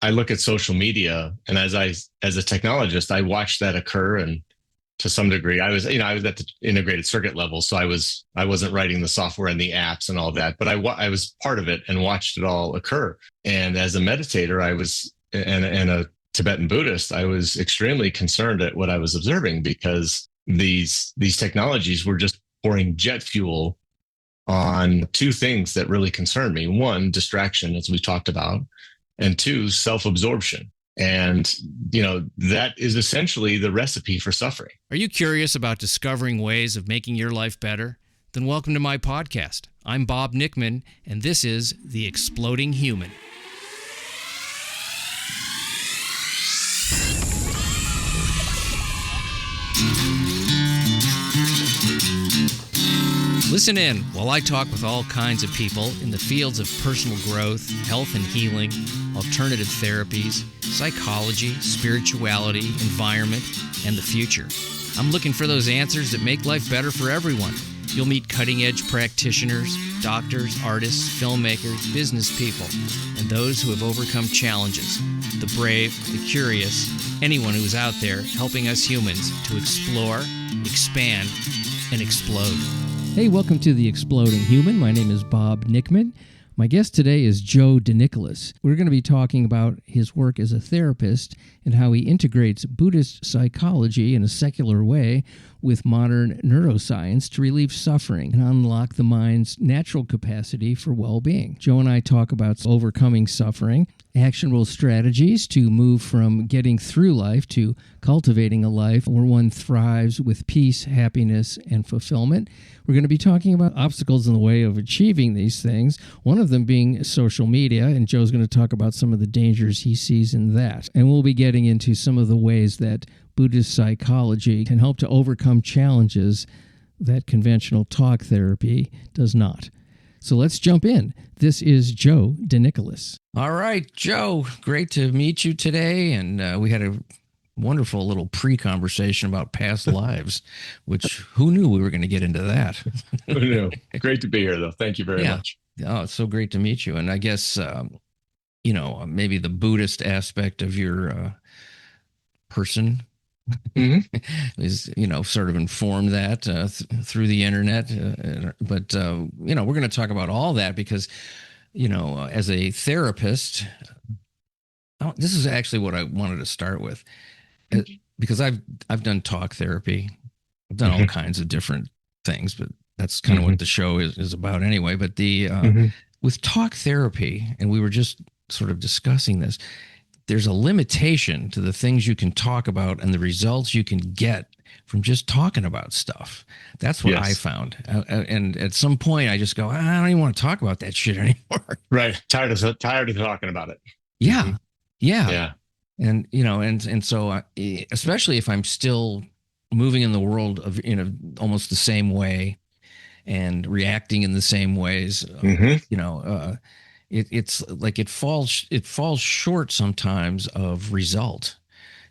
I look at social media, and as a technologist, I watch that occur. And to some degree, I was at the integrated circuit level. So I wasn't writing the software and the apps and all that, but I was part of it and watched it all occur. And as a meditator, and a Tibetan Buddhist, I was extremely concerned at what I was observing, because these technologies were just pouring jet fuel on two things that really concerned me. One, distraction, as we talked about, and two, self-absorption. And, that is essentially the recipe for suffering. Are you curious about discovering ways of making your life better? Then welcome to my podcast. I'm Bob Nickman, and this is The Exploding Human. Listen in while I talk with all kinds of people in the fields of personal growth, health and healing, alternative therapies, psychology, spirituality, environment, and the future. I'm looking for those answers that make life better for everyone. You'll meet cutting-edge practitioners, doctors, artists, filmmakers, business people, and those who have overcome challenges. The brave, the curious, anyone who is out there helping us humans to explore, expand, and explode. Hey, welcome to The Exploding Human. My name is Bob Nickman. My guest today is Joe Denicholas. We're going to be talking about his work as a therapist and how he integrates Buddhist psychology in a secular way with modern neuroscience to relieve suffering and unlock the mind's natural capacity for well-being. Joe and I talk about overcoming suffering, actionable strategies to move from getting through life to cultivating a life where one thrives with peace, happiness, and fulfillment. We're going to be talking about obstacles in the way of achieving these things, one of them being social media, and Joe's going to talk about some of the dangers he sees in that. And we'll be getting into some of the ways that Buddhist psychology can help to overcome challenges that conventional talk therapy does not. So let's jump in. This is Joe Denicholas. All right, Joe, great to meet you today. And we had a wonderful little pre-conversation about past lives, which who knew we were going to get into that? Who knew? Great to be here, though. Thank you very much. Oh, it's so great to meet you. And I guess, maybe the Buddhist aspect of your person is, sort of informed that through the internet. But we're going to talk about all that because, as a therapist, this is actually what I wanted to start with. Because I've done talk therapy. I've done all kinds of different things, but that's kind of what the show is about anyway. But with talk therapy, and we were just sort of discussing this, there's a limitation to the things you can talk about and the results you can get from just talking about stuff. That's what I found. And at some point I just go, I don't even want to talk about that shit anymore. Right. Tired of talking about it. Yeah. Yeah. And, and so especially if I'm still moving in the world of, almost the same way and reacting in the same ways, it's like it falls short sometimes of result.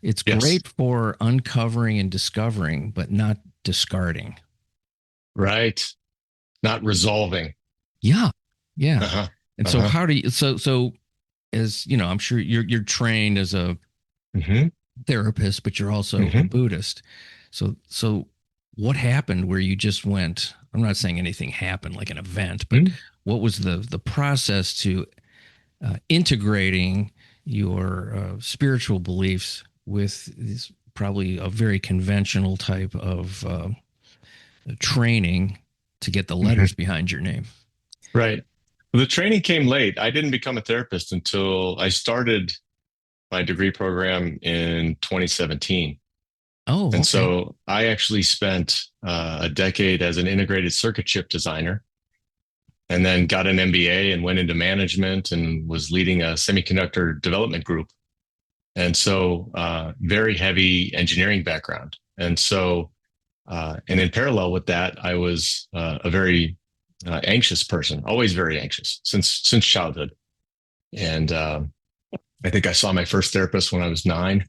It's great for uncovering and discovering, but not discarding. Right. Not resolving. Yeah. And so how do you, so as I'm sure you're trained as a therapist, but you're also a Buddhist. So what happened where you just went, I'm not saying anything happened like an event, but what was the process to integrating your spiritual beliefs with this probably a very conventional type of training to get the letters behind your name? Right. Well, the training came late. I didn't become a therapist until I started my degree program in 2017. Oh, okay. And so I actually spent a decade as an integrated circuit chip designer, and then got an MBA and went into management and was leading a semiconductor development group. And so very heavy engineering background. And so, and in parallel with that, I was a very anxious person, always very anxious since childhood. And I think I saw my first therapist when I was 9.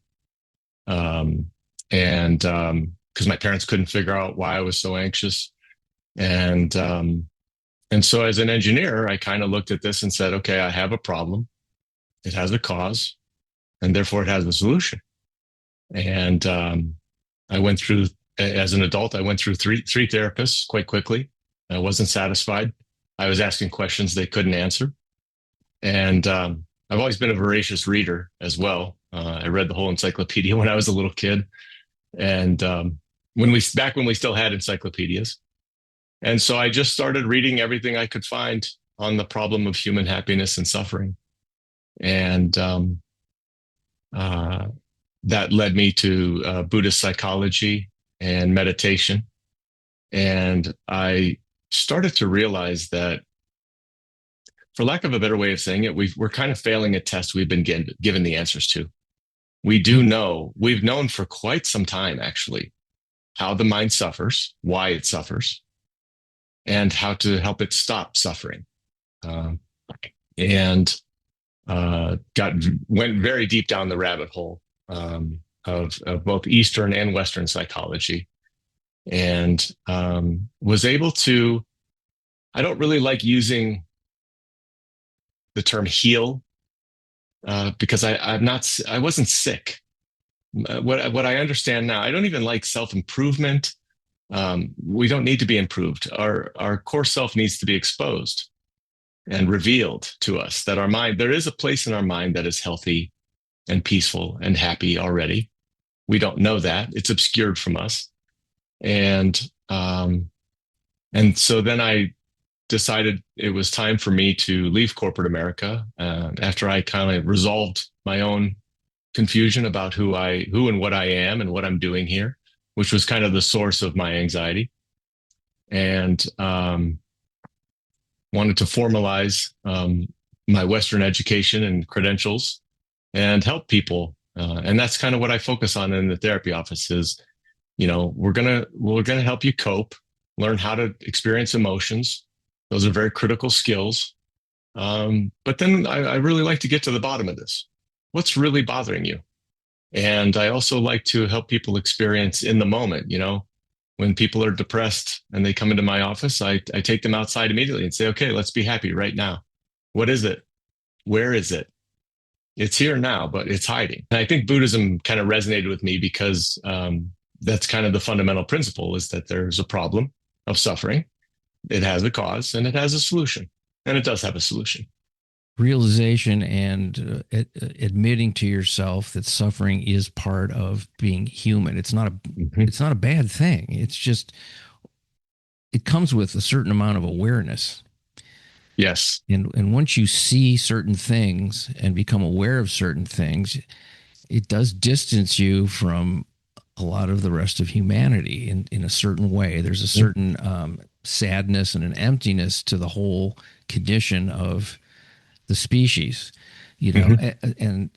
And because my parents couldn't figure out why I was so anxious. And so as an engineer, I kind of looked at this and said, okay, I have a problem. It has a cause. and therefore it has a solution. And I went through, as an adult, I went through three therapists quite quickly. I wasn't satisfied. I was asking questions they couldn't answer. And I've always been a voracious reader as well. I read the whole encyclopedia when I was a little kid. And when we still had encyclopedias. And so I just started reading everything I could find on the problem of human happiness and suffering. And that led me to Buddhist psychology and meditation. And I started to realize that, for lack of a better way of saying it, we're kind of failing a test we've been given the answers to. We've known for quite some time, actually, how the mind suffers, why it suffers, and how to help it stop suffering. And went very deep down the rabbit hole of both Eastern and Western psychology, and was able to. I don't really like using the term heal because I wasn't sick. What I understand now, I don't even like self-improvement. We don't need to be improved. Our core self needs to be exposed and revealed to us, that our mind, there is a place in our mind that is healthy and peaceful and happy already. We don't know that. It's obscured from us. And so then I decided it was time for me to leave corporate America after I kind of resolved my own confusion about who and what I am and what I'm doing here, which was kind of the source of my anxiety. And wanted to formalize my Western education and credentials and help people. And that's kind of what I focus on in the therapy office is, we're gonna help you cope, learn how to experience emotions. Those are very critical skills. But then I really like to get to the bottom of this. What's really bothering you? And I also like to help people experience in the moment, when people are depressed and they come into my office, I take them outside immediately and say, okay, let's be happy right now. What is it? Where is it? It's here now, but it's hiding. And I think Buddhism kind of resonated with me because that's kind of the fundamental principle, is that there's a problem of suffering. It has a cause and it has a solution, and it does have a solution. Realization and admitting to yourself that suffering is part of being human. It's not a bad thing. It's just, it comes with a certain amount of awareness. Yes. And once you see certain things and become aware of certain things, it does distance you from a lot of the rest of humanity in a certain way. There's a certain sadness and an emptiness to the whole condition of the species, and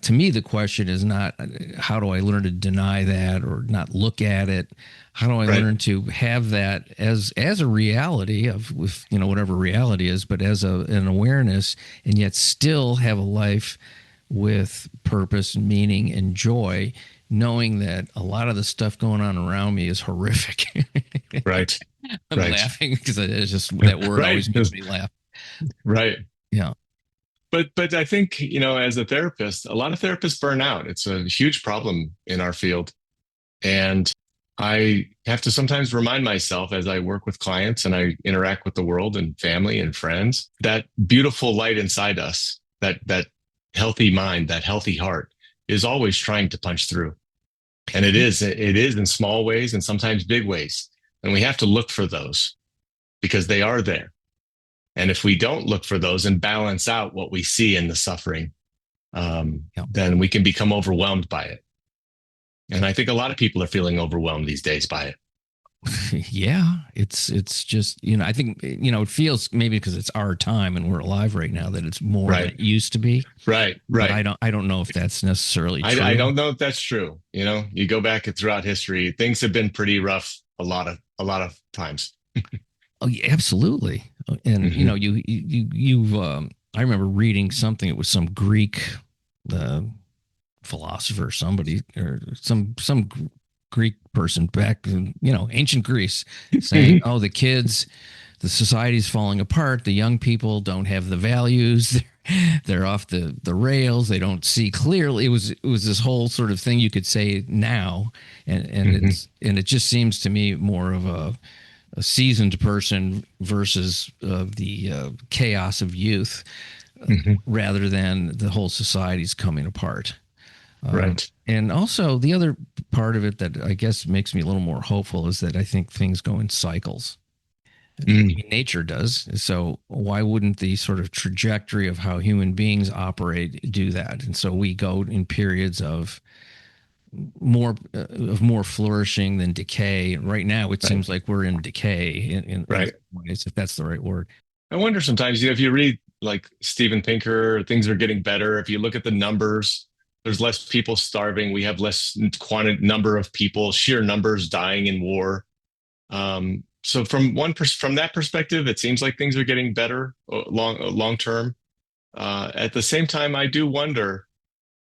to me, the question is not how do I learn to deny that or not look at it? How do I learn to have that as a reality with whatever reality is, but as an awareness, and yet still have a life with purpose, meaning, and joy, knowing that a lot of the stuff going on around me is horrific. Right. I'm laughing because it's just that word always makes me laugh. Right. Yeah. But I think, as a therapist, a lot of therapists burn out. It's a huge problem in our field. And I have to sometimes remind myself as I work with clients and I interact with the world and family and friends, that beautiful light inside us, that healthy mind, that healthy heart is always trying to punch through. And it is in small ways and sometimes big ways. And we have to look for those because they are there. And if we don't look for those and balance out what we see in the suffering, then we can become overwhelmed by it. And I think a lot of people are feeling overwhelmed these days by it. Yeah, it's just, I think, it feels maybe because it's our time and we're alive right now that it's more than it used to be. Right. But I don't know if that's necessarily true. I don't know if that's true. You go back throughout history, things have been pretty rough a lot of times. Oh, yeah, absolutely. And I remember reading something. It was some Greek philosopher, somebody, or some Greek person back in ancient Greece, saying, "Oh, the kids the society's falling apart. The young people don't have the values. They're off the rails. They don't see clearly. It was this whole sort of thing you could say now, and Hmm. it just seems to me more of a seasoned person versus the chaos of youth, Hmm. rather than the whole society's coming apart. Right. And also, the other part of it that I guess makes me a little more hopeful is that I think things go in cycles. Mm. Nature does. So why wouldn't the sort of trajectory of how human beings operate do that? And so we go in periods of more flourishing than decay. Right now, it Right. seems like we're in decay in Right. some ways, if that's the right word. I wonder sometimes, if you read like Steven Pinker, things are getting better. If you look at the numbers, there's less people starving. We have less quantity number of people, sheer numbers dying in war. So from that perspective, it seems like things are getting better long term. At the same time, I do wonder.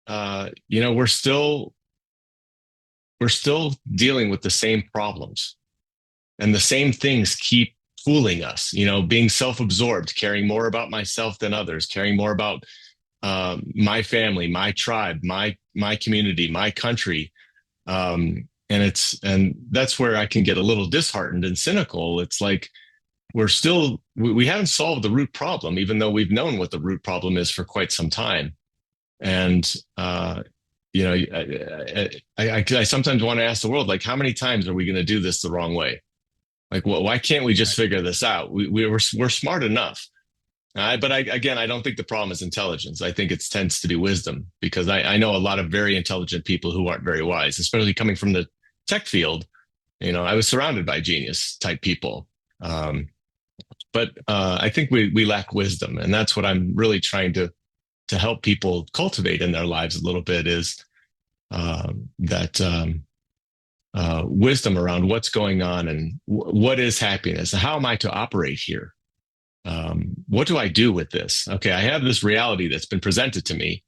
We're still dealing with the same problems, and the same things keep fooling us. Being self-absorbed, caring more about myself than others, caring more about my family, my tribe, my community, my country. And that's where I can get a little disheartened and cynical. It's like we haven't solved the root problem, even though we've known what the root problem is for quite some time. And I sometimes want to ask the world, like, how many times are we going to do this the wrong way? Like, well, why can't we just figure this out? We're smart enough. Again, I don't think the problem is intelligence. I think it tends to be wisdom, because I know a lot of very intelligent people who aren't very wise, especially coming from the tech field. I was surrounded by genius type people. But I think we lack wisdom. And that's what I'm really trying to help people cultivate in their lives a little bit, is that wisdom around what's going on and what is happiness and how am I to operate here. What do I do with this? Okay, I have this reality that's been presented to me,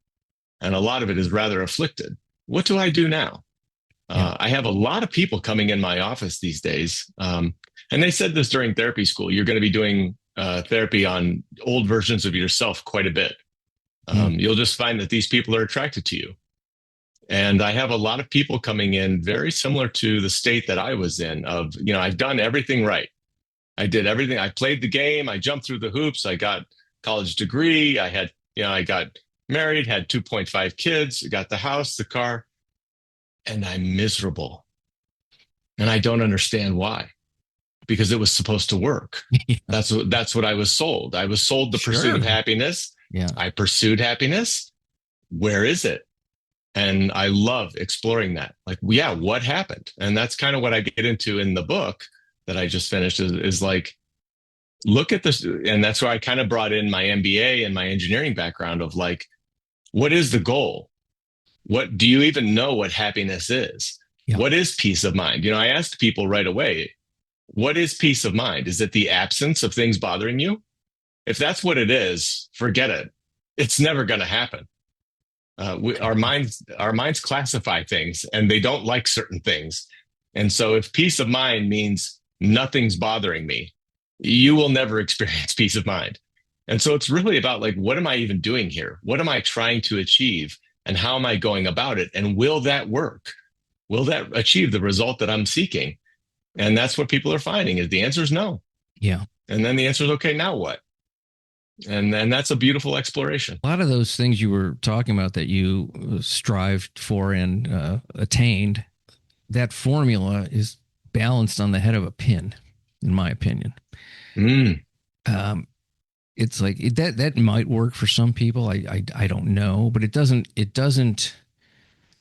and a lot of it is rather afflicted. What do I do now? I have a lot of people coming in my office these days, and they said this during therapy school. You're going to be doing therapy on old versions of yourself quite a bit. You'll just find that these people are attracted to you. And I have a lot of people coming in very similar to the state that I was in of, I've done everything right. I did everything. I played the game. I jumped through the hoops. I got college degree. I got married, had 2.5 kids, got the house, the car, and I'm miserable. And I don't understand why, because it was supposed to work. Yeah. That's what I was sold. I was sold the pursuit of happiness. Yeah. I pursued happiness. Where is it? And I love exploring that. Like, yeah, what happened? And that's kind of what I get into in the book that I just finished is like, look at this. And that's where I kind of brought in my MBA and my engineering background of like, what is the goal? What do you even know what happiness is? Yeah. What is peace of mind? I asked people right away, what is peace of mind? Is it the absence of things bothering you? If that's what it is, forget it. It's never going to happen. Our minds classify things, and they don't like certain things. And so if peace of mind means nothing's bothering me, you will never experience peace of mind. And so it's really about like, what am I even doing here? What am I trying to achieve? And how am I going about it? And will that work? Will that achieve the result that I'm seeking? And that's what people are finding is the answer is no. Yeah. And then the answer is, okay, now what? And then that's a beautiful exploration. A lot of those things you were talking about that you strived for and attained, that formula is balanced on the head of a pin, in my opinion. It's like that might work for some people. I don't know, but it doesn't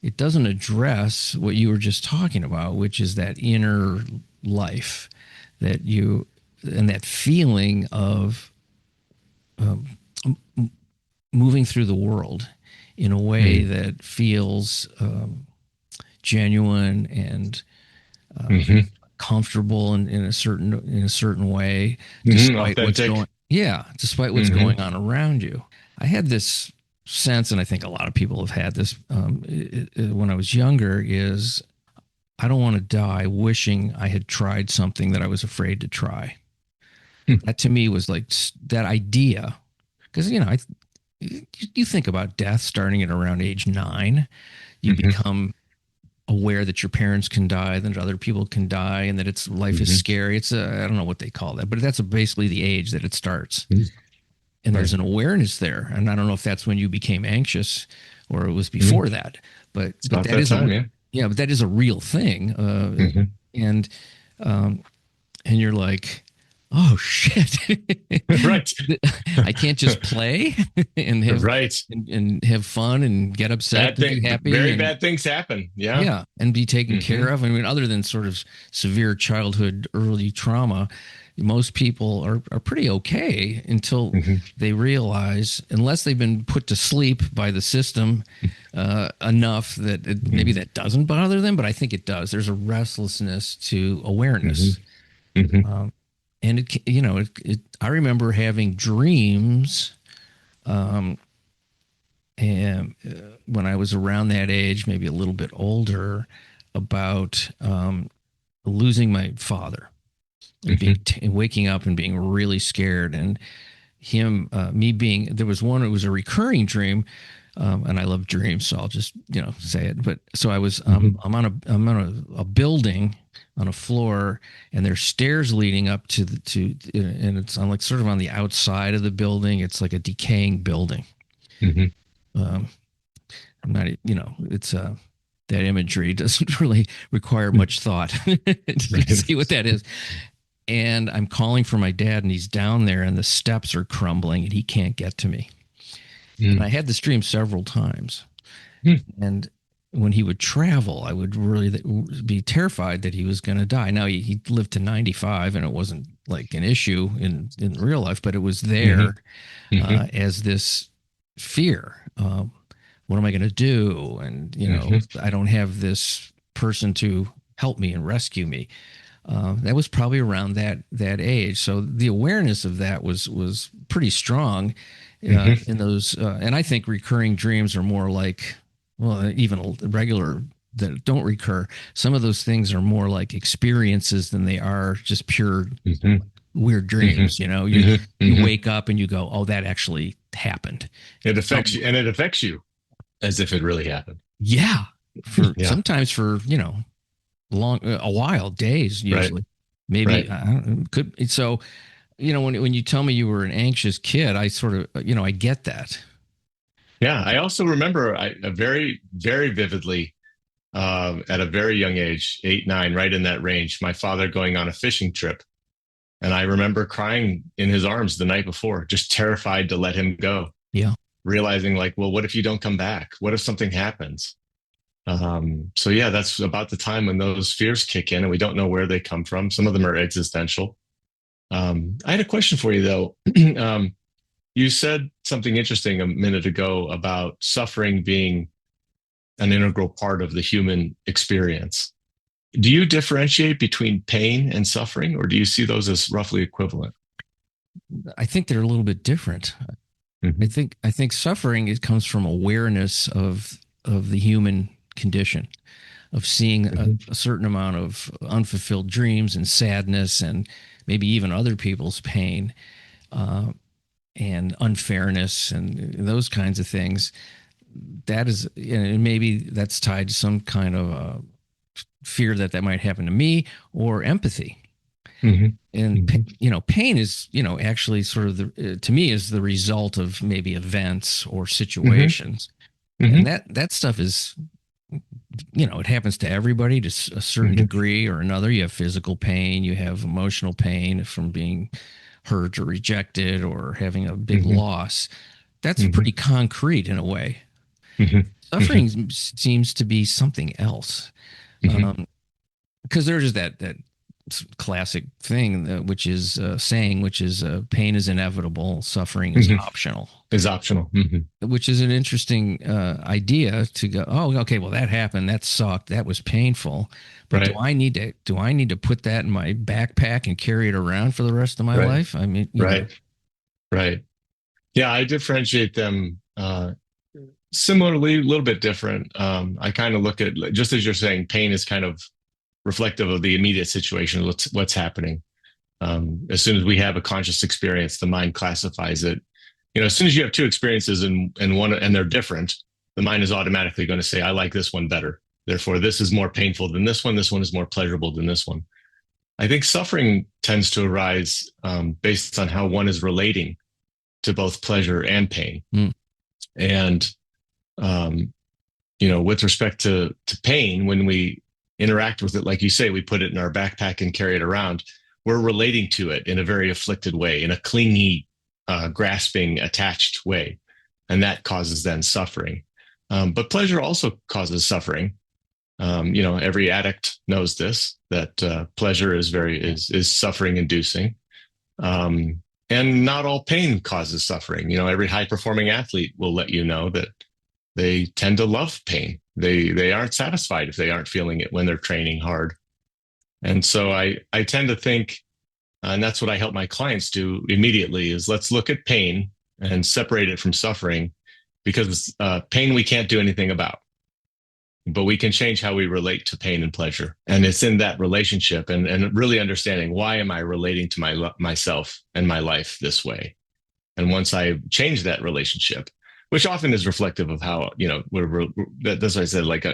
address what you were just talking about, which is that inner life that you and that feeling of moving through the world in a way that feels genuine and comfortable in a certain way, despite what's going on around you. I had this sense, and I think a lot of people have had this when I was younger, is I don't want to die wishing I had tried something that I was afraid to try. That to me was like that idea, because you think about death starting at around age 9. You Mhm. become aware that your parents can die, that other people can die, and that life is Mhm. scary. I don't know what they call that, but that's basically the age that it starts. Mhm. And there's Right. an awareness there. And I don't know if that's when you became anxious or it was Mhm. before that, but It's about that that is time, yeah. yeah, but that is a real thing. Mhm. And um, and you're like, oh shit, Right. I can't just play and Right. and have fun and get upset Bad and be thing. happy Very and bad things happen. Yeah. yeah, and be taken care Hmm. of. I mean, other than sort of severe childhood early trauma, most people are pretty okay until Hmm. they realize, unless they've been put to sleep by the system enough that maybe Hmm. that doesn't bother them, but I think it does. There's a restlessness to Hmm. awareness. Hmm. Um, and I remember having dreams um, and when I was around that age, maybe a little bit older, about losing my father and Hmm. waking up and being really scared, and me being there was one. It was a recurring dream, and I love dreams, so I'll just say it. But so Hmm. I'm on a building on a floor, and there's stairs leading up and it's on like sort of on the outside of the building. It's like a decaying building. Hmm. Um, I'm not, it's that imagery doesn't really require much thought to see what that is. And I'm calling for my dad, and he's down there, and the steps are crumbling, and he can't get to me. And I had this dream several times. And when he would travel, I would really be terrified that he was going to die. Now, he lived to 95, and it wasn't like an issue in real life, but it was Hmm. there Hmm. as this fear. What am I going to do? And, Hmm. I don't have this person to help me and rescue me. That was probably around that age. So the awareness of that was pretty strong Hmm. in those. And I think recurring dreams are more like, well, even regular that don't recur. Some of those things are more like experiences than they are just pure Hmm. weird Hmm. dreams. Hmm. You Hmm. wake up and you go, oh, that actually happened. It affects you, and it affects you as if it really happened. Yeah, for Yeah. sometimes for long a while, days Right. usually, maybe Right. could. So when you tell me you were an anxious kid, I sort of I get that. Yeah. I also remember very, very vividly at a very young age, 8, 9, right in that range, my father going on a fishing trip. And I remember crying in his arms the night before, just terrified to let him go, Yeah, realizing like, well, what if you don't come back? What if something happens? So yeah, that's about the time when those fears kick in and we don't know where they come from. Some of them are existential. I had a question for you though. You said something interesting a minute ago about suffering being an integral part of the human experience. Do you differentiate between pain and suffering, or do you see those as roughly equivalent? I think they're a little bit different. Hmm. I think suffering it comes from awareness of the human condition, of seeing Hmm. a certain amount of unfulfilled dreams and sadness, and maybe even other people's pain uh, and unfairness and those kinds of things. That is, and maybe that's tied to some kind of fear that might happen to me, or empathy. Hmm. And Hmm. pain is actually sort of to me is the result of maybe events or Hmm. situations, and Hmm. that stuff is it happens to everybody to a certain Hmm. degree or another. You have physical pain, you have emotional pain from being hurt or rejected or having a big Hmm. loss. That's Hmm. pretty concrete in a way. Hmm. Hmm. Suffering seems to be something else. Hmm. Um, because there's that classic thing which is saying, which is pain is inevitable, suffering is Hmm. optional, Is optional. Hmm. which is an interesting idea to go, oh, okay, well, that happened, that sucked, that was painful, but Right. do I need to put that in my backpack and carry it around for the rest of my Right. life? I mean, Right. Right. Yeah, I differentiate them similarly, a little bit different. I kind of look at, just as you're saying, pain is kind of reflective of the immediate situation, what's happening. As soon as we have a conscious experience, the mind classifies it. As soon as you have two experiences and one and they're different, the mind is automatically going to say, I like this one better. Therefore, this is more painful than this one. This one is more pleasurable than this one. I think suffering tends to arise based on how one is relating to both pleasure and pain. And, with respect to pain, when we interact with it, like you say, we put it in our backpack and carry it around, we're relating to it in a very afflicted way, in a clingy, grasping, attached way. And that causes then suffering. But pleasure also causes suffering. Every addict knows this, that pleasure is suffering inducing. And not all pain causes suffering. Every high performing athlete will let you know that they tend to love pain. They aren't satisfied if they aren't feeling it when they're training hard. And so I tend to think, and that's what I help my clients do immediately, is let's look at pain and separate it from suffering, because pain we can't do anything about. But we can change how we relate to pain and pleasure. And it's in that relationship and really understanding, why am I relating to myself and my life this way? And once I change that relationship, which often is reflective of how, that's what I said, like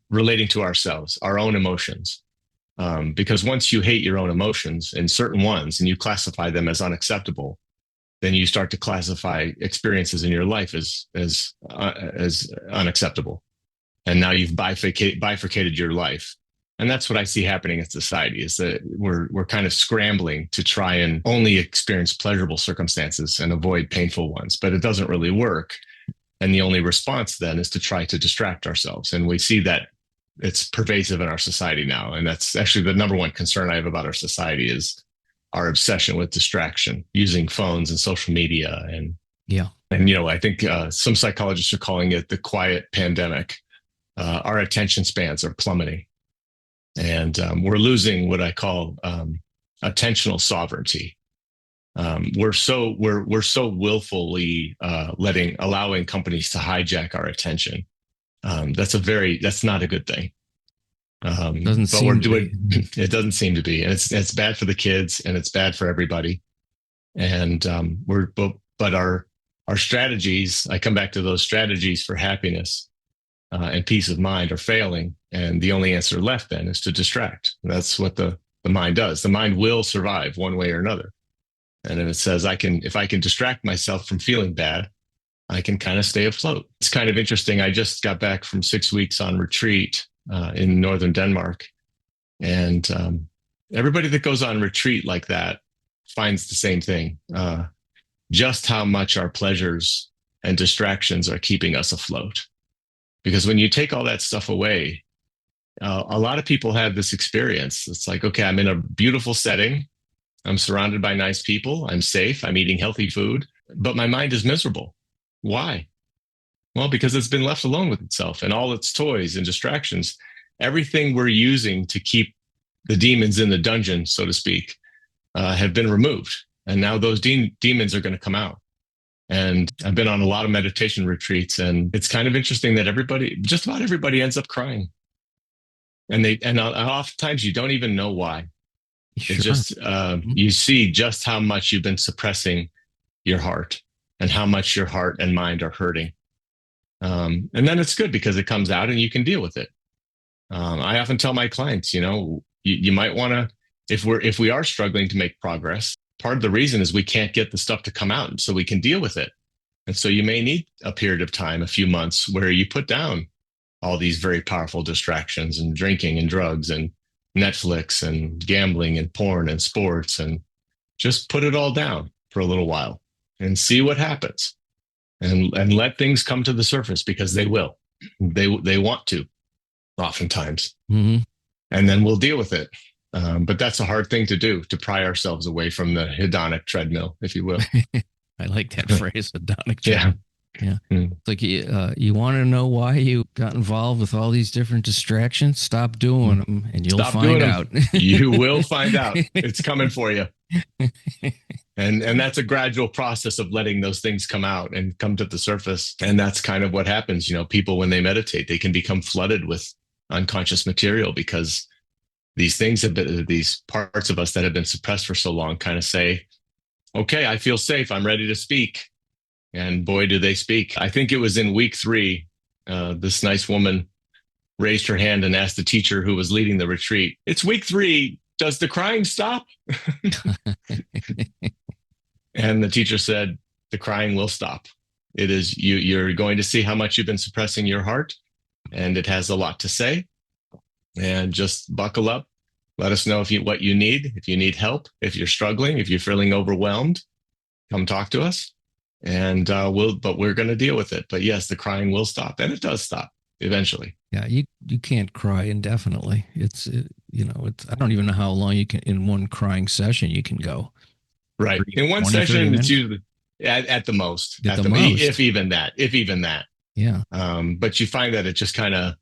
relating to ourselves, our own emotions. Because once you hate your own emotions and certain ones, and you classify them as unacceptable, then you start to classify experiences in your life as unacceptable. And now you've bifurcated your life. And that's what I see happening in society, is that we're kind of scrambling to try and only experience pleasurable circumstances and avoid painful ones, but it doesn't really work. And the only response then is to try to distract ourselves. And we see that it's pervasive in our society now. And that's actually the number one concern I have about our society, is our obsession with distraction, using phones and social media. And I think some psychologists are calling it the quiet pandemic. Our attention spans are plummeting, and we're losing what I call attentional sovereignty. We're so willfully allowing companies to hijack our attention. That's not a good thing. It doesn't seem to be, and it's bad for the kids, and it's bad for everybody. And our strategies, I come back to those strategies for happiness and peace of mind, are failing. And the only answer left then is to distract. And that's what the mind does. The mind will survive one way or another. And if it says, if I can distract myself from feeling bad, I can kind of stay afloat. It's kind of interesting. I just got back from 6 weeks on retreat in northern Denmark. And everybody that goes on retreat like that finds the same thing. Just how much our pleasures and distractions are keeping us afloat. Because when you take all that stuff away, a lot of people have this experience. It's like, okay, I'm in a beautiful setting. I'm surrounded by nice people. I'm safe. I'm eating healthy food, but my mind is miserable. Why? Well, because it's been left alone with itself and all its toys and distractions. Everything we're using to keep the demons in the dungeon, so to speak, have been removed. And now those demons are going to come out. And I've been on a lot of meditation retreats, and it's kind of interesting that just about everybody ends up crying. And oftentimes you don't even know why. Sure. It just, you see just how much you've been suppressing your heart and how much your heart and mind are hurting. And then it's good because it comes out and you can deal with it. I often tell my clients, you might want to, if we are struggling to make progress, part of the reason is we can't get the stuff to come out so we can deal with it. And so you may need a period of time, a few months, where you put down all these very powerful distractions and drinking and drugs and Netflix and gambling and porn and sports, and just put it all down for a little while and see what happens, and let things come to the surface, because they will. They want to, oftentimes. Mm-hmm. And then we'll deal with it. But that's a hard thing to do, to pry ourselves away from the hedonic treadmill, if you will. I like that phrase, hedonic treadmill. Yeah. It's like, you want to know why you got involved with all these different distractions? Stop doing them and you'll find out. You will find out. It's coming for you. And that's a gradual process of letting those things come out and come to the surface. And that's kind of what happens. People, when they meditate, they can become flooded with unconscious material because these things have been, these parts of us that have been suppressed for so long kind of say, okay, I feel safe. I'm ready to speak. And boy, do they speak. I think it was in week 3, this nice woman raised her hand and asked the teacher who was leading the retreat, it's week 3. Does the crying stop? And the teacher said, the crying will stop. It is you're going to see how much you've been suppressing your heart, and it has a lot to say. And just buckle up. Let us know what you need. If you need help, if you're struggling, if you're feeling overwhelmed, come talk to us. And we're going to deal with it. But yes, the crying will stop, and it does stop eventually. Yeah, you can't cry indefinitely. It's I don't even know how long you can in one crying session you can go. Right. In one session, it's usually at the most, if even that. Yeah. But you find that it just kind of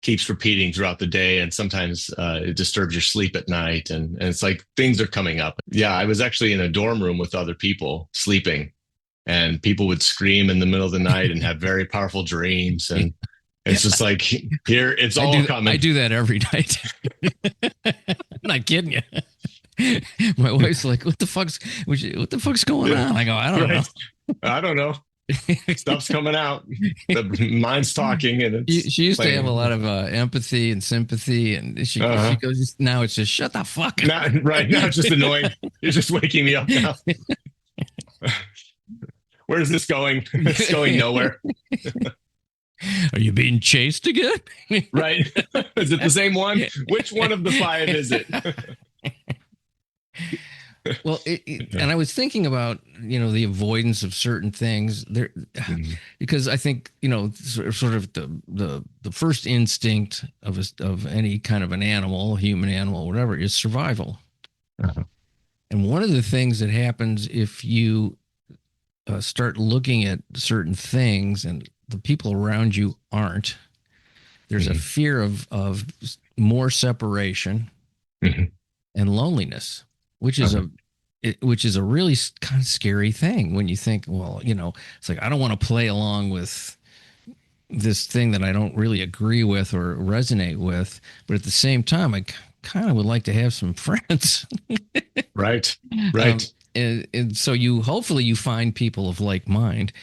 keeps repeating throughout the day, and sometimes it disturbs your sleep at night, and it's like things are coming up. Yeah, I was actually in a dorm room with other people sleeping, and people would scream in the middle of the night and have very powerful dreams, and it's just like here it's all coming. I do that every night. I'm not kidding you. My wife's like, what the fuck's going on? I go, I don't know. I don't know. Stuff's coming out. The mind's talking, and she used to have a lot of empathy and sympathy, and she goes, now it's just shut the fuck up. Right now it's just annoying. You're just waking me up now. Where's this going? It's going nowhere. Are you being chased again? Right. Is it the same one? Which one of the 5 is it? Well, and I was thinking about, the avoidance of certain things there, because I think, sort of the first instinct of any kind of an animal, human animal, whatever, is survival. And one of the things that happens if you start looking at certain things and the people around you aren't, there's a fear of more separation and loneliness, which is a really kind of scary thing when you think, well, it's like, I don't want to play along with this thing that I don't really agree with or resonate with, but at the same time, I kind of would like to have some friends. Right. And so hopefully you find people of like mind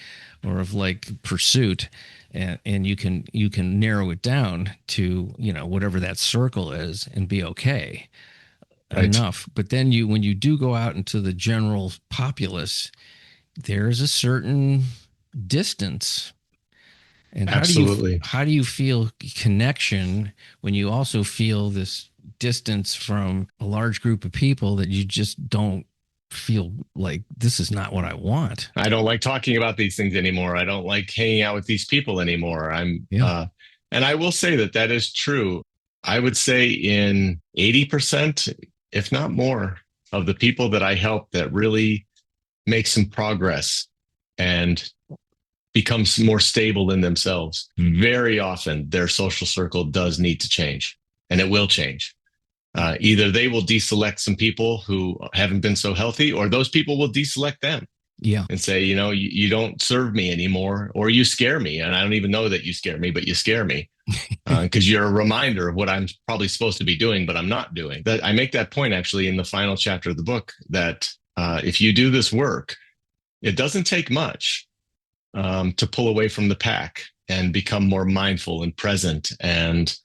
or of like pursuit, and you can narrow it down to, whatever that circle is and be okay. Right. Enough. But then when you do go out into the general populace, there's a certain distance. And absolutely, how do you feel connection when you also feel this distance from a large group of people that you just don't feel like, this is not what I want? I don't like talking about these things anymore. I don't like hanging out with these people anymore. And I will say that is true. I would say in 80%, if not more, of the people that I help that really make some progress and becomes more stable in themselves, very often their social circle does need to change, and it will change. Either they will deselect some people who haven't been so healthy, or those people will deselect them. Yeah. And say, you don't serve me anymore, or you scare me. And I don't even know that you scare me, but you scare me because you're a reminder of what I'm probably supposed to be doing, but I'm not doing. That I make that point actually in the final chapter of the book, that if you do this work, it doesn't take much to pull away from the pack and become more mindful and present and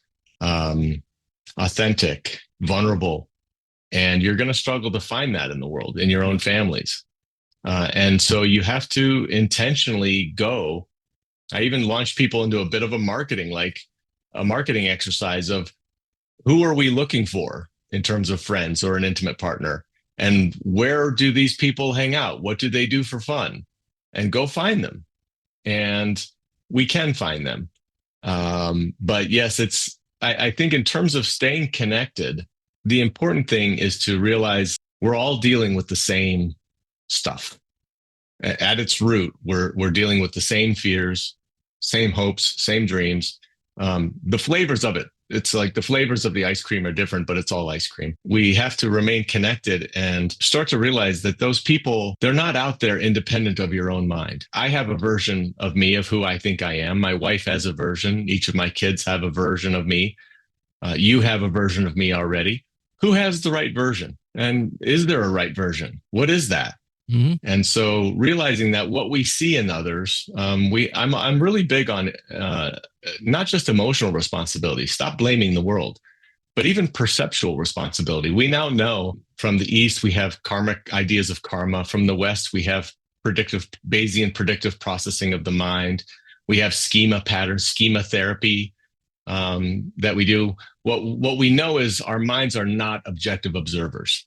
authentic, vulnerable. And you're going to struggle to find that in the world, in your own families. And so you have to intentionally go. I even launched people into a bit of a marketing exercise of who are we looking for in terms of friends or an intimate partner? And where do these people hang out? What do they do for fun? And go find them. And we can find them. But yes, I think in terms of staying connected, the important thing is to realize we're all dealing with the same stuff. At its root, we're dealing with the same fears, same hopes, same dreams. The flavors of it, it's like the flavors of the ice cream are different, but it's all ice cream. We have to remain connected and start to realize that those people, they're not out there independent of your own mind. I have a version of me, of who I think I am. My wife has a version. Each of my kids have a version of me. You have a version of me already. who has the right version? And is there a right version? What is that? Mm-hmm. And so realizing that what we see in others, I'm really big on not just emotional responsibility. Stop blaming the world, but even perceptual responsibility. We now know from the East, we have karmic ideas of karma. From the West, we have Bayesian predictive processing of the mind. We have schema patterns, schema therapy that we do. What we know is our minds are not objective observers.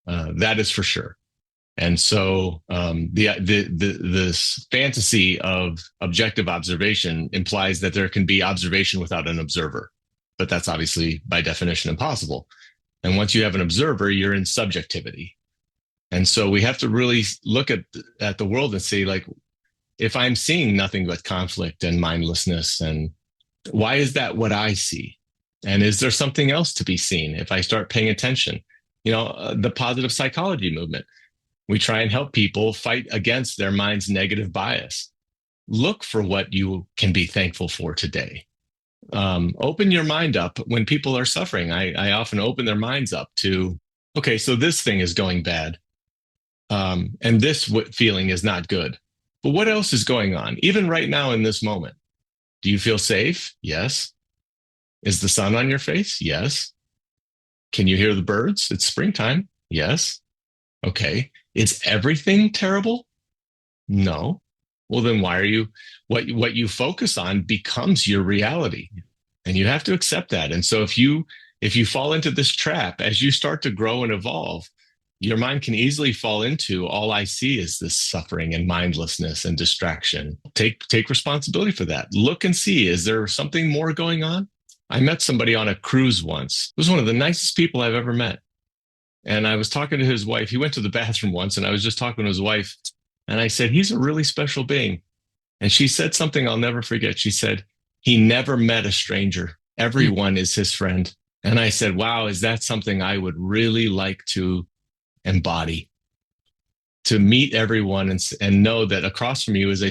That is for sure. And so this fantasy of objective observation implies that there can be observation without an observer. But that's obviously by definition impossible. And once you have an observer, you're in subjectivity. And so we have to really look at the world and see, like, if I'm seeing nothing but conflict and mindlessness, and why is that what I see? And is there something else to be seen if I start paying attention? The positive psychology movement. We try and help people fight against their mind's negative bias. Look for what you can be thankful for today. Open your mind up when people are suffering. I often open their minds up to, okay, so this thing is going bad. And this feeling is not good. But what else is going on? Even right now in this moment, do you feel safe? Yes. Is the sun on your face? Yes. Can you hear the birds? It's springtime. Yes. Okay. Is everything terrible? No. Well, then why are you, what you focus on becomes your reality, and you have to accept that. And so if you fall into this trap, as you start to grow and evolve, your mind can easily fall into, all I see is this suffering and mindlessness and distraction. Take responsibility for that. Look and see, is there something more going on? I met somebody on a cruise once. It was one of the nicest people I've ever met. And I was talking to his wife. He went to the bathroom once, and I was just talking to his wife. And I said, he's a really special being. And she said something I'll never forget. She said, he never met a stranger. Everyone is his friend. And I said, wow, is that something I would really like to embody? To meet everyone and know that across from you is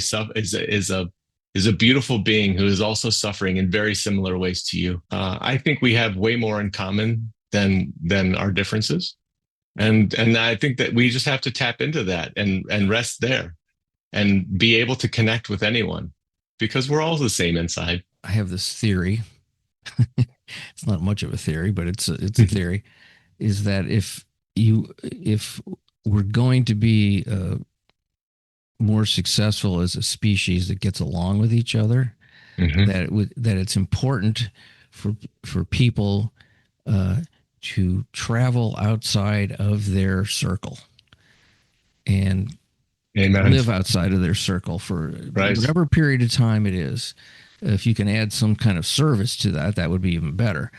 a beautiful being who is also suffering in very similar ways to you. I think we have way more in common than our differences. And I think that we just have to tap into that and rest there and be able to connect with anyone, because we're all the same inside. I have this theory. It's not much of a theory, but it's a theory, is that if we're going to be more successful as a species that gets along with each other, that it's important for people to travel outside of their circle and Amen. live outside of their circle for whatever period of time it is. If you can add some kind of service to that, that would be even better.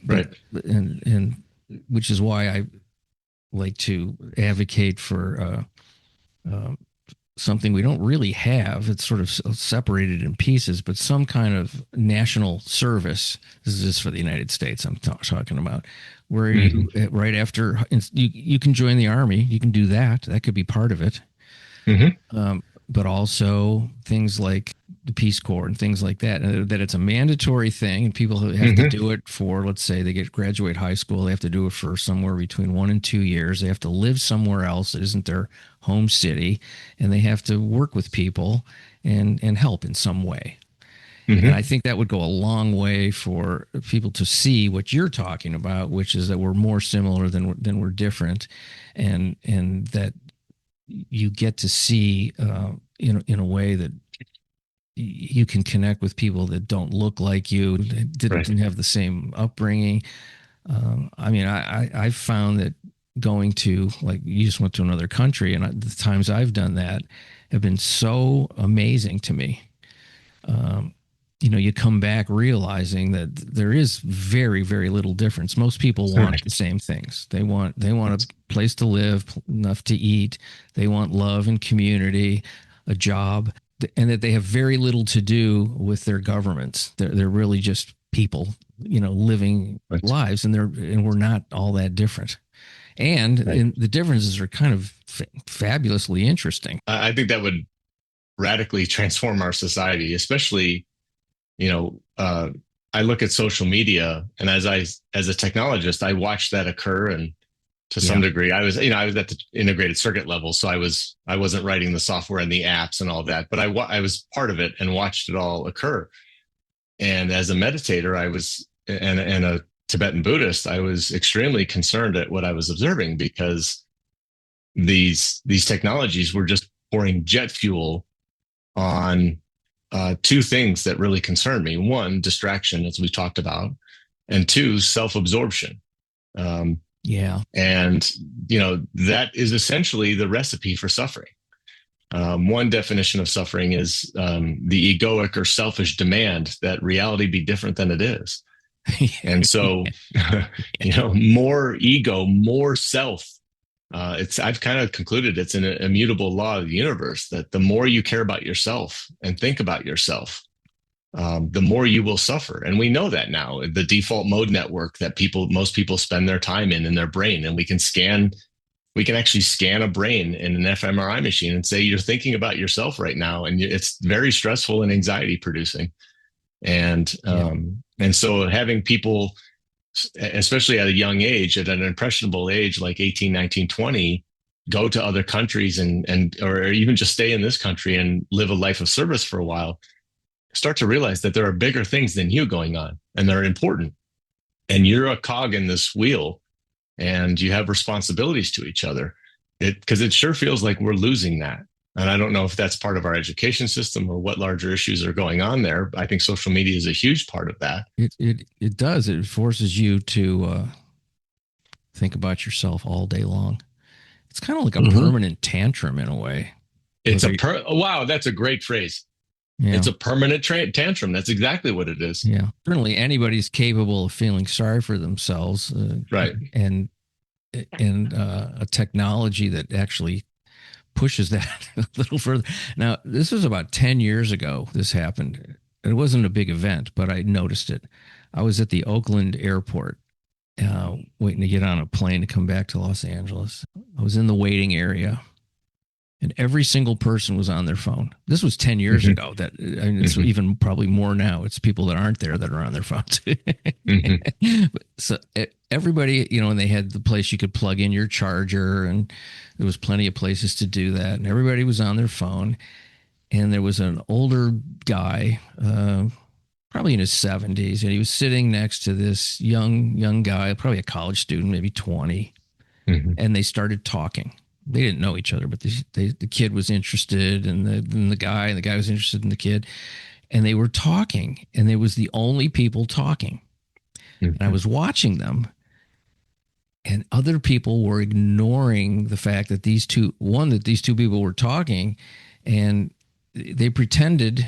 But, and which is why I like to advocate for something we don't really have. It's sort of separated in pieces, but some kind of national service. This is just for the United States I'm talking about, where you, right after, you can join the Army. You can do that. That could be part of it. But also things like the Peace Corps and things like that, that it's a mandatory thing, and people have to do it for, let's say they graduate high school, they have to do it for somewhere between 1 and 2 years. They have to live somewhere else that isn't their home city, and they have to work with people and help in some way. And I think that would go a long way for people to see what you're talking about, which is that we're more similar than we're different, and that you get to see in a way that you can connect with people that don't look like you, didn't have the same upbringing. I mean, I've found that going to, like, you just went to another country, and the times I've done that have been so amazing to me. You come back realizing that there is very, very little difference. Most people want the same things. They want a place to live, enough to eat. They want love and community, a job, and that they have very little to do with their governments. They're really just people, living lives, and we're not all that different. And the differences are kind of fabulously interesting. I think that would radically transform our society, especially I look at social media, and as a technologist, I watched that occur, and to some degree, I was at the integrated circuit level, so I wasn't writing the software and the apps and all that, but I was part of it and watched it all occur. And as a meditator, and a Tibetan Buddhist, I was extremely concerned at what I was observing, because these technologies were just pouring jet fuel on two things that really concern me. One, distraction, as we talked about, and two, self-absorption. And, that is essentially the recipe for suffering. One definition of suffering is the egoic or selfish demand that reality be different than it is. And so, more ego, more self. I've kind of concluded it's an immutable law of the universe that the more you care about yourself and think about yourself, the more you will suffer. And we know that now. The default mode network that most people spend their time in their brain, and we can actually scan a brain in an fMRI machine and say, you're thinking about yourself right now. And it's very stressful and anxiety producing. And so having people, especially at a young age, at an impressionable age, like 18, 19, 20, go to other countries or even just stay in this country and live a life of service for a while, start to realize that there are bigger things than you going on, and they're important. And you're a cog in this wheel, and you have responsibilities to each other. Because it sure feels like we're losing that. And I don't know if that's part of our education system or what larger issues are going on there. I think social media is a huge part of that. It does. It forces you to think about yourself all day long. It's kind of like a permanent tantrum in a way. Wow, that's a great phrase. Yeah. It's a permanent tantrum. That's exactly what it is. Yeah. Certainly anybody's capable of feeling sorry for themselves. Right. And a technology that actually pushes that a little further. Now, this was about 10 years ago. This happened. It wasn't a big event, but I noticed it. I was at the Oakland airport, waiting to get on a plane to come back to Los Angeles. I was in the waiting area, and every single person was on their phone. This was 10 years ago. It's even probably more now. It's people that aren't there that are on their phones. So everybody, and they had the place you could plug in your charger, and there was plenty of places to do that. And everybody was on their phone. And there was an older guy, probably in his 70s, and he was sitting next to this young guy, probably a college student, maybe 20. And they started talking. They didn't know each other, but the kid was interested in the guy, and the guy was interested in the kid. And they were talking, and they was the only people talking. And I was watching them, and other people were ignoring the fact that these two people were talking, and they pretended,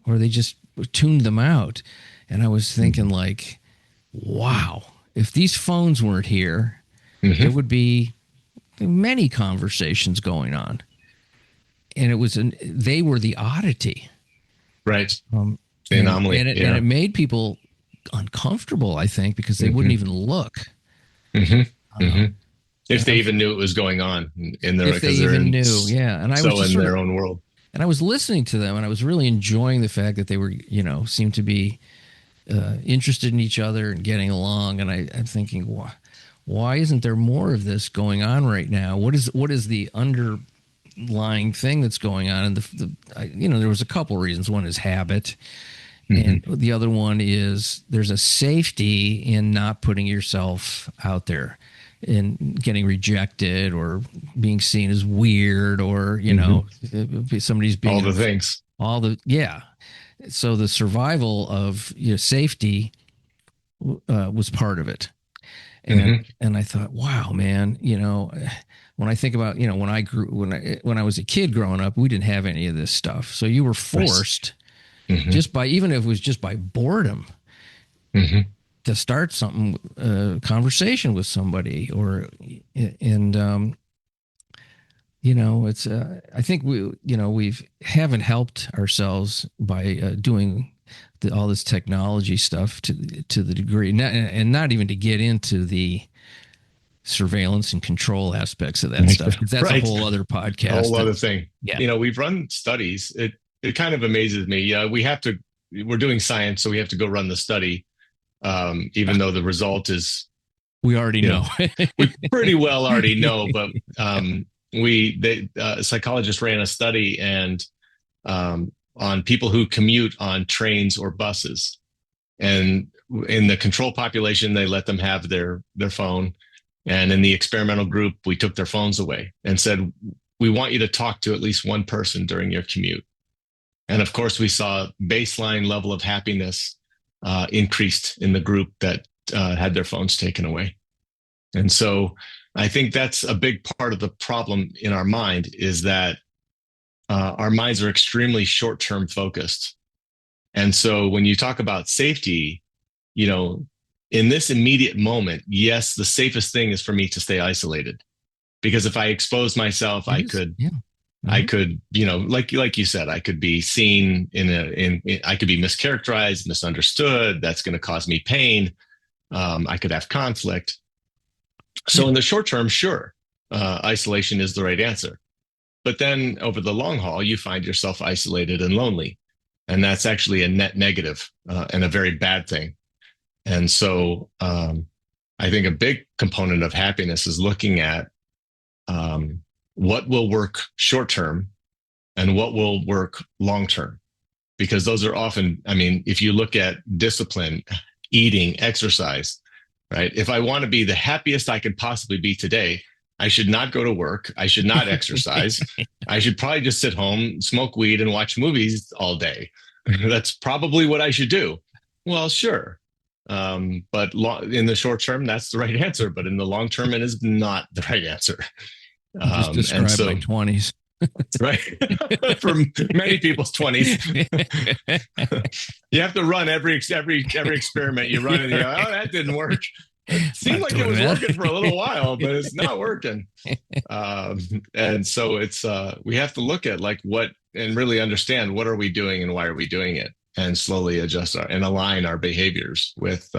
or they just tuned them out. And I was thinking, like, wow, if these phones weren't here, there would be many conversations going on. And they were the oddity. Right. The anomaly. And it made people uncomfortable, I think, because they wouldn't even look. If they even knew it was going on in their, if they even knew. Yeah. And I was in their own world. And I was listening to them, and I was really enjoying the fact that they were, seemed to be interested in each other and getting along. And I'm thinking, why isn't there more of this going on right now? What is the underlying thing that's going on? And there was a couple reasons. One is habit, and the other one is there's a safety in not putting yourself out there, in getting rejected or being seen as weird, or somebody's being all the things. So the survival of safety was part of it. And I thought, wow, man, when I think about, when I was a kid growing up, we didn't have any of this stuff. So you were forced even if it was just by boredom, to start something, conversation with somebody, it's, I think we haven't helped ourselves by doing all this technology stuff to the degree, and not even to get into the surveillance and control aspects of that stuff. That's a whole other podcast. A whole other thing. Yeah. We've run studies. It kind of amazes me. We have to we're doing science, so we have to go run the study, even though the result is we already know. We pretty well already know. But a psychologist ran a study and on people who commute on trains or buses, and in the control population, they let them have their phone. And in the experimental group, we took their phones away and said, we want you to talk to at least one person during your commute. And of course, we saw baseline level of happiness increased in the group that had their phones taken away. And so I think that's a big part of the problem in our mind, is that our minds are extremely short-term focused. And so when you talk about safety, in this immediate moment, yes, the safest thing is for me to stay isolated, because if I expose myself, I could, like you said, I could be seen I could be mischaracterized, misunderstood. That's going to cause me pain. I could have conflict. So in the short term, sure, isolation is the right answer. But then over the long haul, you find yourself isolated and lonely. And that's actually a net negative and a very bad thing. And so I think a big component of happiness is looking at what will work short term and what will work long term. Because those are often, if you look at discipline, eating, exercise, right? If I want to be the happiest I could possibly be today, I should not go to work. I should not exercise. I should probably just sit home, smoke weed, and watch movies all day. That's probably what I should do. Well, sure. But in the short term, that's the right answer. But in the long term, it is not the right answer. Just describe my 20s. Right. For many people's 20s. You have to run every experiment you run, and you go, oh, that didn't work. It seemed like it was working for a little while, but it's not working. And so it's we have to look at and really understand what are we doing and why are we doing it, and slowly adjust and align our behaviors with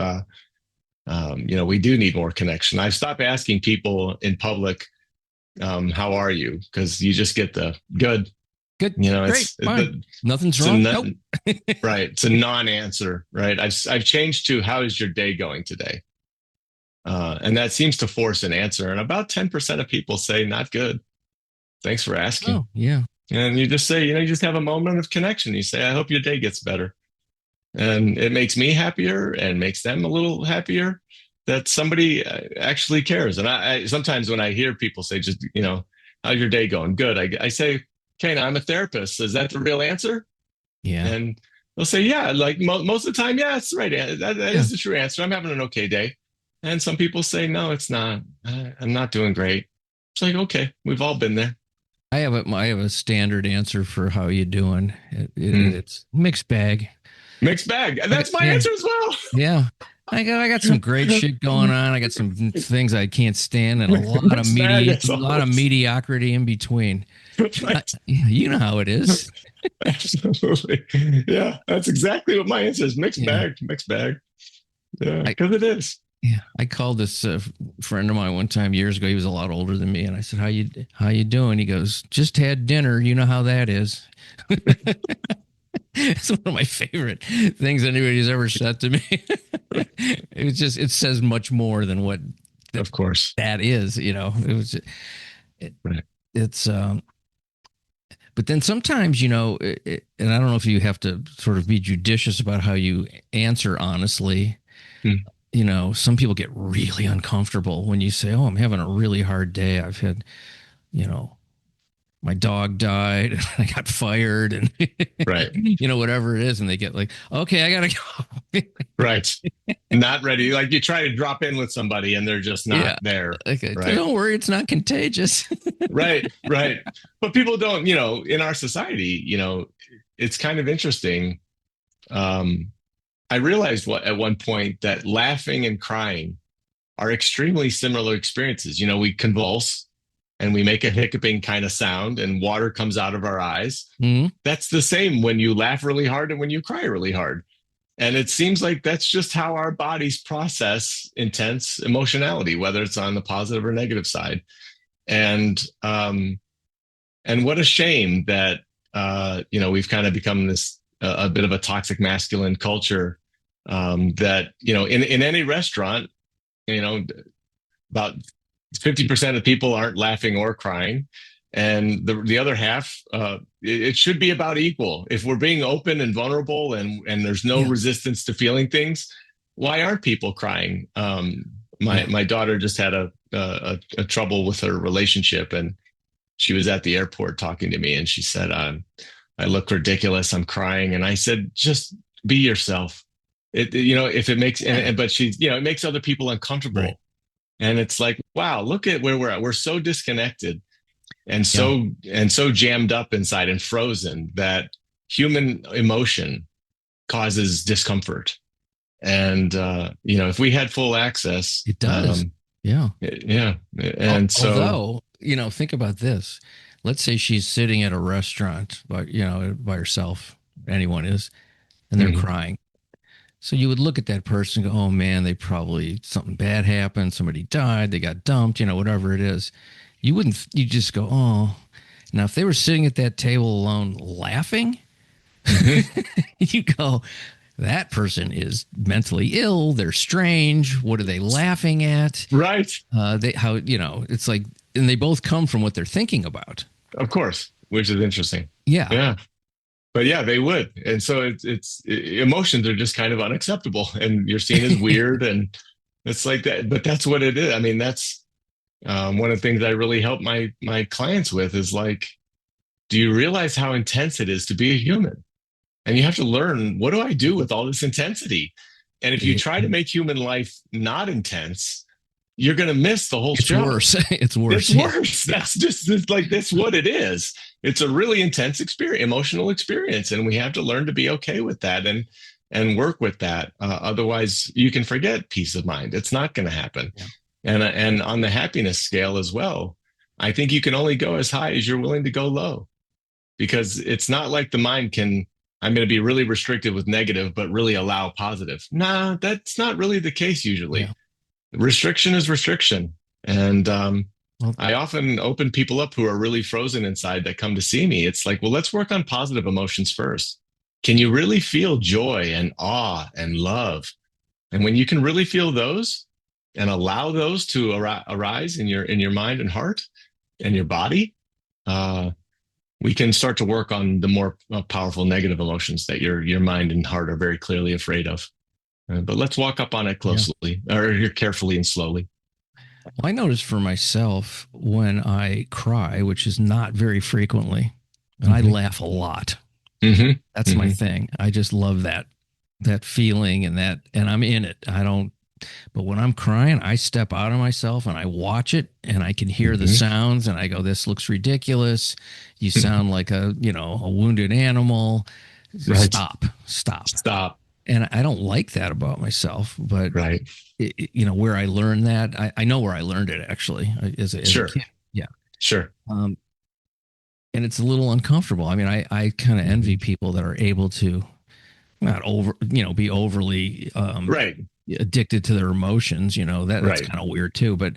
we do need more connection. I've stopped asking people in public, how are you? Because you just get the good. Great, fine. Nothing's wrong. Nope. Right. It's a non-answer, right? I've changed to, how is your day going today? And that seems to force an answer. And about 10% of people say, not good. Thanks for asking. Oh, yeah. And you just say, you just have a moment of connection. You say, I hope your day gets better. And it makes me happier and makes them a little happier that somebody actually cares. And I sometimes when I hear people say, just, how's your day going? Good. I say, okay, now I'm a therapist. Is that the real answer? Yeah. And they'll say, yeah, like most of the time, yeah, it's the right. That is the true answer. I'm having an okay day. And some people say, no, it's not. I'm not doing great. It's like, okay, we've all been there. I have a standard answer for how you doing. It's mixed bag. Mixed bag. And that's my answer as well. Yeah. I got some great shit going on. I got some things I can't stand, and a lot of mediocrity in between. Right. You know how it is. Absolutely. Yeah, that's exactly what my answer is. Mixed bag. Yeah, because it is. Yeah, I called this friend of mine one time years ago. He was a lot older than me, and I said, "How you doing?" He goes, "Just had dinner. You know how that is." It's one of my favorite things anybody's ever said to me. It says much more than what, of course, that is. Right. It's but then sometimes, and I don't know if you have to sort of be judicious about how you answer honestly. Some people get really uncomfortable when you say, oh, I'm having a really hard day. I've had, my dog died and I got fired and, right. Whatever it is. And they get like, okay, I got to go. Right. Not ready. Like you try to drop in with somebody and they're just not there. Okay. Right? Don't worry. It's not contagious. Right. But people don't, in our society, it's kind of interesting. I realized at one point that laughing and crying are extremely similar experiences. We convulse and we make a hiccuping kind of sound and water comes out of our eyes. Mm-hmm. That's the same when you laugh really hard and when you cry really hard. And it seems like that's just how our bodies process intense emotionality, whether it's on the positive or negative side. And what a shame that, we've kind of become this a bit of a toxic masculine culture, that, in any restaurant, about 50% of people aren't laughing or crying. And the other half, it should be about equal. If we're being open and vulnerable, and there's no resistance to feeling things, why aren't people crying? My daughter just had a trouble with her relationship, and she was at the airport talking to me, and she said, I look ridiculous, I'm crying. And I said, just be yourself. If it makes, but she's, it makes other people uncomfortable. Right. And it's like, wow, look at where we're at. We're so disconnected and so jammed up inside and frozen that human emotion causes discomfort. And, if we had full access, it does. Yeah. And although, think about this. Let's say she's sitting at a restaurant, by herself, anyone is, and they're crying. So you would look at that person and go, oh man, something bad happened. Somebody died. They got dumped, whatever it is. You just go, oh. Now, if they were sitting at that table alone laughing, you go, that person is mentally ill. They're strange. What are they laughing at? Right. It's like, and they both come from what they're thinking about. Of course, which is interesting. Yeah. Yeah. But yeah, they would. And so it's emotions are just kind of unacceptable, and you're seen as weird, and it's like that. But that's what it is. I mean, that's one of the things I really help my clients with is like, do you realize how intense it is to be a human? And you have to learn, what do I do with all this intensity? And if you try to make human life not intense, you're going to miss the whole show. It's worse. It's worse. That's what it is. It's a really intense experience, emotional experience. And we have to learn to be okay with that and work with that. Otherwise you can forget peace of mind. It's not going to happen. Yeah. And on the happiness scale as well, I think you can only go as high as you're willing to go low, because it's not like the mind I'm going to be really restricted with negative, but really allow positive. Nah, that's not really the case usually. Yeah. Restriction is restriction. And I often open people up who are really frozen inside that come to see me. It's like, well, let's work on positive emotions first. Can you really feel joy and awe and love? And when you can really feel those and allow those to arise in your mind and heart and your body, we can start to work on the more powerful negative emotions that your mind and heart are very clearly afraid of. But let's walk up on it closely, or carefully and slowly. Well, I notice for myself when I cry, which is not very frequently, and I laugh a lot. That's my thing. I just love that feeling and I'm in it. But when I'm crying, I step out of myself and I watch it, and I can hear the sounds, and I go, this looks ridiculous. You sound like a wounded animal. Right. Stop. And I don't like that about myself, but where I learned that, I know where I learned it actually as a kid. Yeah, sure. And it's a little uncomfortable. I mean, I kind of envy people that are able to not be overly addicted to their emotions. That's kind of weird too. But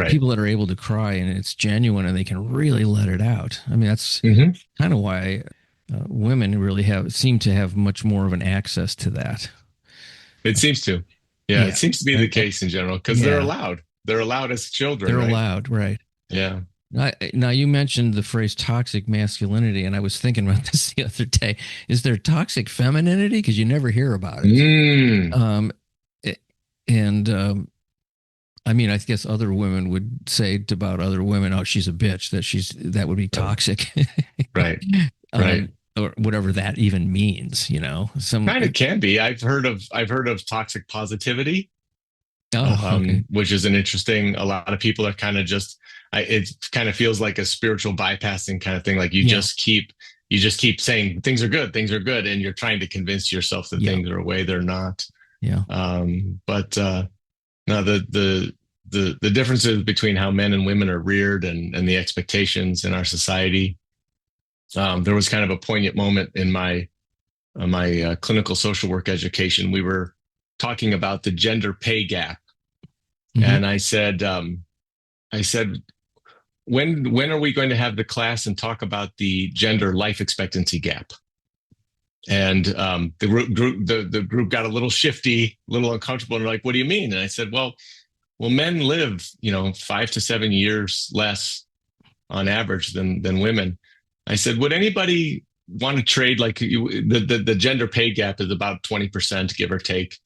people that are able to cry and it's genuine and they can really let it out. I mean, that's kind of why. Women really seem to have much more of an access to that. It seems to. Yeah, it seems to be the case in general, because they're allowed. They're allowed as children. They're allowed, right. Yeah. Now, you mentioned the phrase toxic masculinity, and I was thinking about this the other day. Is there toxic femininity? Because you never hear about it. I mean, I guess other women would say about other women, oh, she's a bitch, that would be toxic. Right. Or whatever that even means, some kind of can be. I've heard of toxic positivity, which is an interesting. A lot of people are kind of it kind of feels like a spiritual bypassing kind of thing. Like you just keep saying things are good, and you're trying to convince yourself that things are a way they're not. Yeah. But no, the differences between how men and women are reared and the expectations in our society. There was kind of a poignant moment in my clinical social work education. We were talking about the gender pay gap, and I said, when are we going to have the class and talk about the gender life expectancy gap? And the group got a little shifty, a little uncomfortable, and they're like, "What do you mean?" And I said, "Well, men live, 5 to 7 years less on average than women." I said, "Would anybody want to trade the gender pay gap is about 20%, give or take?"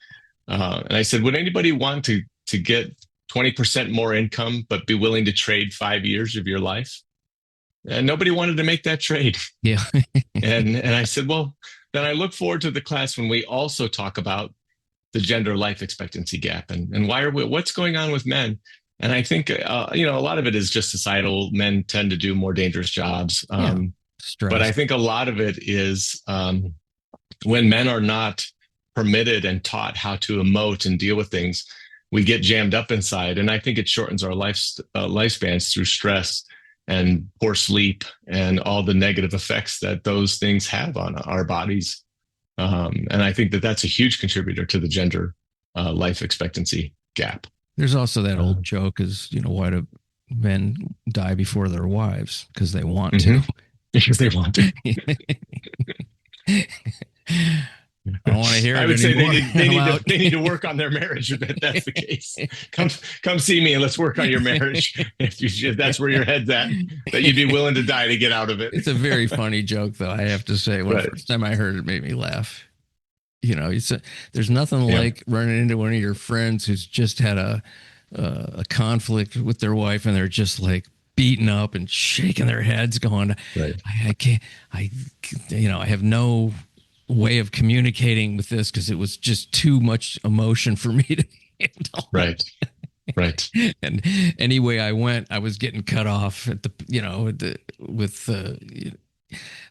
And I said, "Would anybody want to get 20% more income, but be willing to trade 5 years of your life?" And nobody wanted to make that trade. Yeah. and I said, "Well, then I look forward to the class when we also talk about the gender life expectancy gap and what's going on with men." And I think, a lot of it is just societal. Men tend to do more dangerous jobs. But I think a lot of it is when men are not permitted and taught how to emote and deal with things, we get jammed up inside. And I think it shortens our lifespans through stress and poor sleep and all the negative effects that those things have on our bodies. And I think that that's a huge contributor to the gender life expectancy gap. There's also that old joke is, why do men die before their wives? Because they want to. Because they want to. I don't want to hear it I would say anymore. they need to work on their marriage if that's the case. Come see me and let's work on your marriage. If that's where your head's at, that you'd be willing to die to get out of it. It's a very funny joke, though, I have to say. The first time I heard it, made me laugh. There's nothing like running into one of your friends who's just had a conflict with their wife, and they're just like beating up and shaking their heads, going, I can't. I have no way of communicating with this because it was just too much emotion for me to handle. Right. And any way I went, I was getting cut off at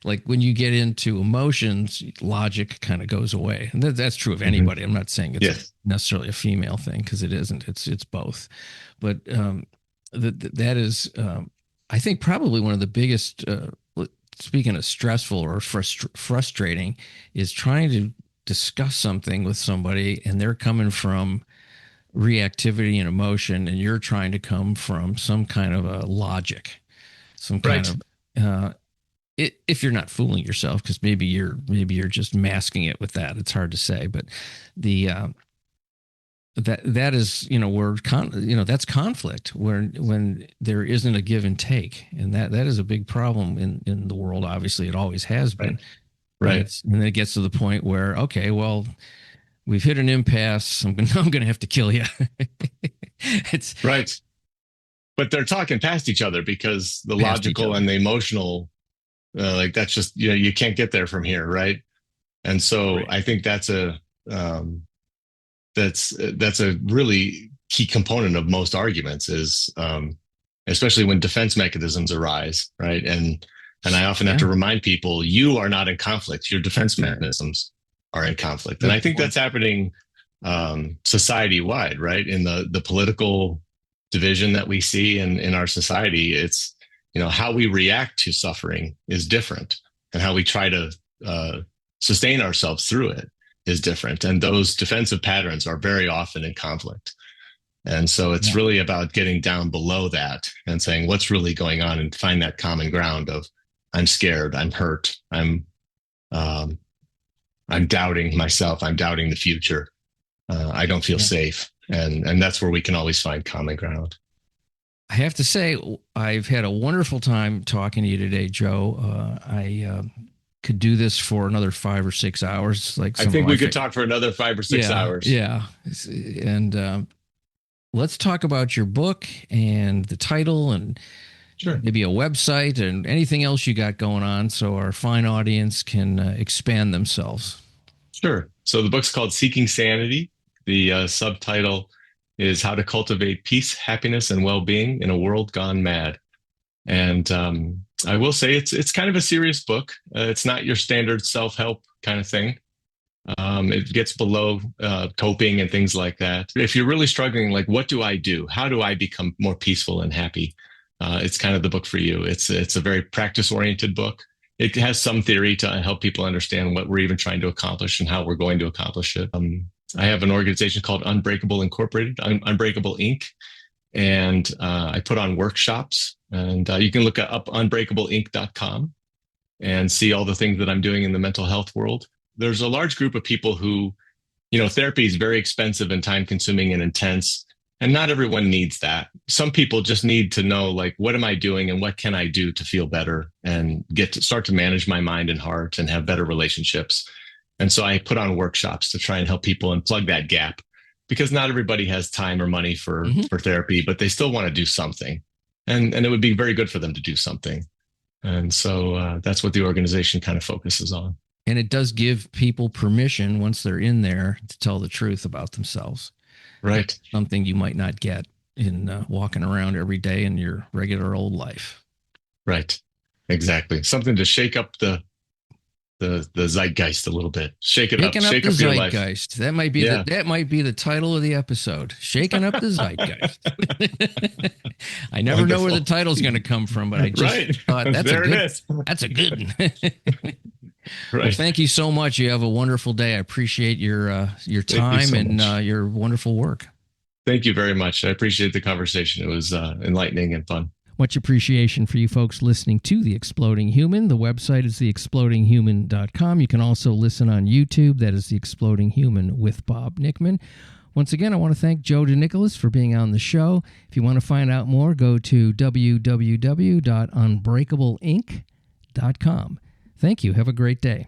like when you get into emotions, logic kind of goes away. And that's true of anybody. I'm not saying it's necessarily a female thing, because it isn't. It's both. But that is, I think, probably one of the biggest, speaking of stressful or frustrating, is trying to discuss something with somebody and they're coming from reactivity and emotion, and you're trying to come from some kind of a logic, some kind of, if you're not fooling yourself, because maybe you're just masking it with that. It's hard to say, but that is, where that's conflict, when there isn't a give and take, and that is a big problem in the world. Obviously, it always has been. Right. And then it gets to the point where, okay, well, we've hit an impasse. I'm going to have to kill you. It's right. But they're talking past each other because the logical and the emotional, that's just, you can't get there from here. Right. And so I think that's a really key component of most arguments is, especially when defense mechanisms arise. Right. And I often have to remind people, you are not in conflict. Your defense mechanisms are in conflict. And I think that's happening society-wide, right? In the political division that we see in our society, it's, how we react to suffering is different, and how we try to sustain ourselves through it is different. And those defensive patterns are very often in conflict. And so it's really about getting down below that and saying, what's really going on, and find that common ground of, I'm scared, I'm hurt, I'm doubting myself, I'm doubting the future, I don't feel safe. And that's where we can always find common ground. I have to say, I've had a wonderful time talking to you today, Joe. I could do this for another 5 or 6 hours. I think we could talk for another 5 or 6 hours. Yeah. And let's talk about your book and the title, and maybe a website and anything else you got going on, so our fine audience can expand themselves. Sure. So the book's called Seeking Sanity. The subtitle is How to Cultivate Peace, Happiness, and Wellbeing in a World Gone Mad. And I will say it's kind of a serious book. It's not your standard self-help kind of thing. It gets below coping and things like that. If you're really struggling, like, what do I do? How do I become more peaceful and happy? It's kind of the book for you. It's a very practice-oriented book. It has some theory to help people understand what we're even trying to accomplish and how we're going to accomplish it. I have an organization called Unbreakable Incorporated, Unbreakable Inc. And I put on workshops, and you can look up unbreakableinc.com. and see all the things that I'm doing in the mental health world. There's a large group of people who, therapy is very expensive and time consuming and intense. And not everyone needs that. Some people just need to know, like, what am I doing and what can I do to feel better and start to manage my mind and heart and have better relationships. And so I put on workshops to try and help people and plug that gap, because not everybody has time or money for therapy, but they still want to do something. And it would be very good for them to do something. And so that's what the organization kind of focuses on. And it does give people permission, once they're in there, to tell the truth about themselves. Right. That's something you might not get in walking around every day in your regular old life. Right. Exactly. Something to shake up the zeitgeist a little bit. Shake it up. Shake up your life. Zeitgeist. That might be that might be the title of the episode. Shaking up the zeitgeist. I never know where the title's going to come from, but I just thought that's a good one. Right. Well, thank you so much. You have a wonderful day. I appreciate your time and your wonderful work. Thank you very much. I appreciate the conversation. It was enlightening and fun. Much appreciation for you folks listening to The Exploding Human. The website is theexplodinghuman.com. You can also listen on YouTube. That is The Exploding Human with Bob Nickman. Once again, I want to thank Joe Denicholas for being on the show. If you want to find out more, go to www.unbreakableinc.com. Thank you. Have a great day.